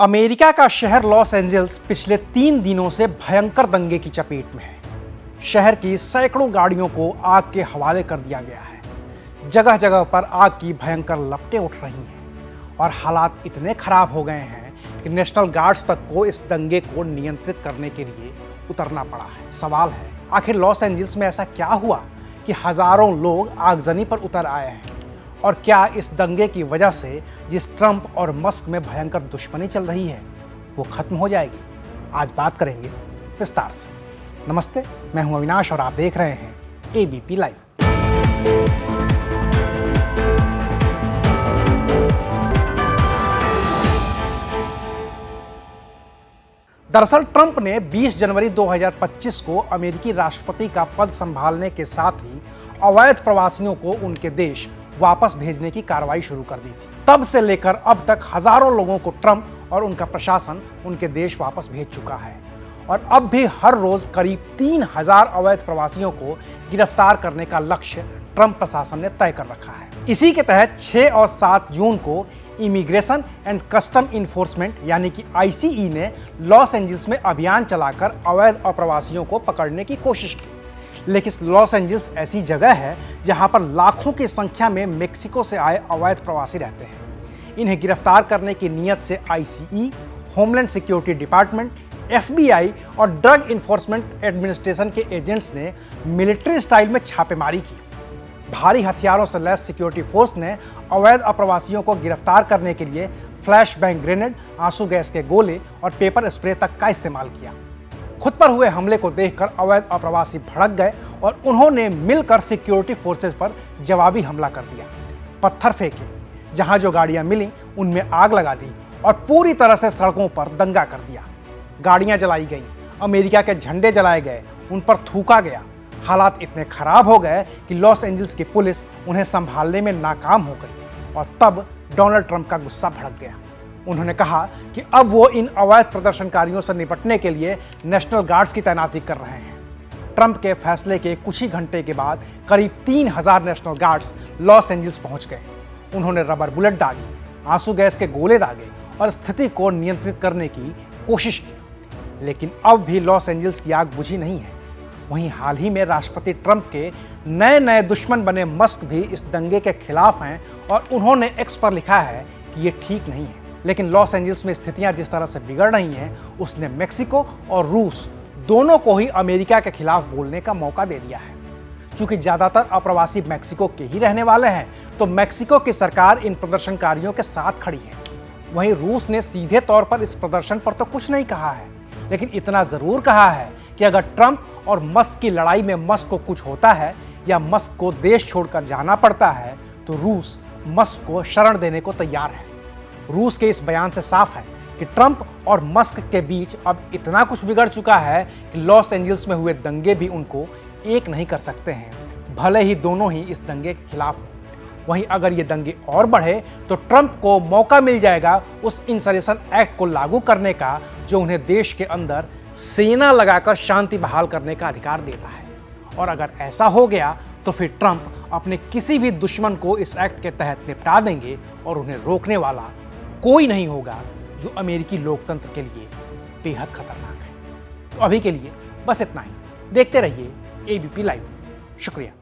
America का शहर Los Angeles पिछले 3 दिनों से भयंकर दंगे की चपेट में है। शहर की सैकड़ों गाड़ियों को आग के हवाले कर दिया गया है। जगह जगह पर आग की भयंकर लपटें उठ रही हैं और हालात इतने खराब हो गए हैं कि नेशनल गार्ड्स तक को इस दंगे को नियंत्रित करने के लिए उतरना पड़ा है। सवाल है, आखिर लॉस एंजल्स में ऐसा क्या हुआ कि हजारों लोग आगजनी पर उतर आए हैं? और क्या इस दंगे की वजह से जिस ट्रंप और मस्क में भयंकर दुश्मनी चल रही है वो खत्म हो जाएगी? आज बात करेंगे विस्तार से। नमस्ते, मैं हूं अविनाश और आप देख रहे हैं एबीपी लाइव। दरअसल ट्रंप ने 20 जनवरी 2025 को अमेरिकी राष्ट्रपति का पद संभालने के साथ ही अवैध प्रवासियों को उनके देश वापस भेजने की कार्रवाई शुरू कर दी थी। तब से लेकर अब तक हजारों लोगों को ट्रंप और उनका प्रशासन उनके देश वापस भेज चुका है और अब भी हर रोज करीब 3000 अवैध प्रवासियों को गिरफ्तार करने का लक्ष्य ट्रंप प्रशासन ने तय कर रखा है। इसी के तहत 6 और 7 जून को इमिग्रेशन एंड कस्टम इन्फोर्समेंट यानी कि आईसीई ने लॉस एंजल्स में अभियान चलाकर अवैध अप्रवासियों को पकड़ने की कोशिश की। लेकिन लॉस एंजल्स ऐसी जगह है जहां पर लाखों की संख्या में मेक्सिको से आए अवैध प्रवासी रहते हैं। इन्हें गिरफ्तार करने की नीयत से ICE, homeland security department, FBI और ड्रग इन्फोर्समेंट एडमिनिस्ट्रेशन के एजेंट्स ने मिलिट्री स्टाइल में छापेमारी की। भारी हथियारों से लैस सिक्योरिटी फोर्स ने अवैध अप्रवासियों को गिरफ्तार करने के लिए फ्लैश बैंग ग्रेनेड, आंसू गैस के गोले और पेपर स्प्रे तक का इस्तेमाल किया। खुद पर हुए हमले को देखकर अवैध अप्रवासी भड़क गए और उन्होंने मिलकर सिक्योरिटी फोर्सेज पर जवाबी हमला कर दिया। पत्थर फेंके, जहां जो गाड़ियां मिली उनमें आग लगा दी और पूरी तरह से सड़कों पर दंगा कर दिया। गाड़ियां जलाई गईं, अमेरिका के झंडे जलाए गए, उन पर थूका गया। हालात इतने खराब हो गए कि लॉस एंजल्स की पुलिस उन्हें संभालने में नाकाम हो गई और तब डोनाल्ड ट्रंप का गुस्सा भड़क गया। उन्होंने कहा कि अब वो इन अवैध प्रदर्शनकारियों से निपटने के लिए नेशनल गार्ड्स की तैनाती कर रहे हैं। ट्रंप के फैसले के कुछ ही घंटे के बाद करीब 3000 नेशनल गार्ड्स लॉस एंजल्स पहुंच गए। उन्होंने रबर बुलेट दागी, आंसू गैस के गोले दागे और स्थिति को नियंत्रित करने की कोशिश की। लेकिन अब भी लॉस एंजल्स की आग बुझी नहीं है। वहीं हाल ही में राष्ट्रपति ट्रंप के नए दुश्मन बने मस्क भी इस दंगे के खिलाफ हैं और उन्होंने एक्स पर लिखा है कि ये ठीक नहीं है। लेकिन लॉस एंजल्स में स्थितियां जिस तरह से बिगड़ रही हैं, उसने मेक्सिको और रूस दोनों को ही अमेरिका के खिलाफ बोलने का मौका दे दिया है। चूंकि ज्यादातर अप्रवासी मेक्सिको के ही रहने वाले हैं, तो मेक्सिको की सरकार इन प्रदर्शनकारियों के साथ खड़ी है। वहीं रूस ने सीधे तौर पर इस प्रदर्शन पर तो कुछ नहीं कहा है, लेकिन इतना जरूर कहा है कि अगर ट्रंप और मस्क की लड़ाई में मस्क को कुछ होता है या मस्क को देश छोड़कर जाना पड़ता है, तो रूस मस्क को शरण देने को तैयार है। रूस के इस बयान से साफ है कि ट्रंप और मस्क के बीच अब इतना कुछ बिगड़ चुका है कि लॉस एंजल्स में हुए दंगे भी उनको एक नहीं कर सकते हैं, भले ही दोनों ही इस दंगे के खिलाफ हों। वहीं अगर ये दंगे और बढ़े तो ट्रंप को मौका मिल जाएगा उस इंसरेशन एक्ट को लागू करने का जो उन्हें देश के अंदर सेना लगाकर शांति बहाल करने का अधिकार देता है। और अगर ऐसा हो गया तो फिर ट्रंप अपने किसी भी दुश्मन को इस एक्ट के तहत निपटा देंगे और उन्हें रोकने वाला कोई नहीं होगा, जो अमेरिकी लोकतंत्र के लिए बेहद खतरनाक है। तो अभी के लिए बस इतना ही। देखते रहिए एबीपी लाइव। शुक्रिया।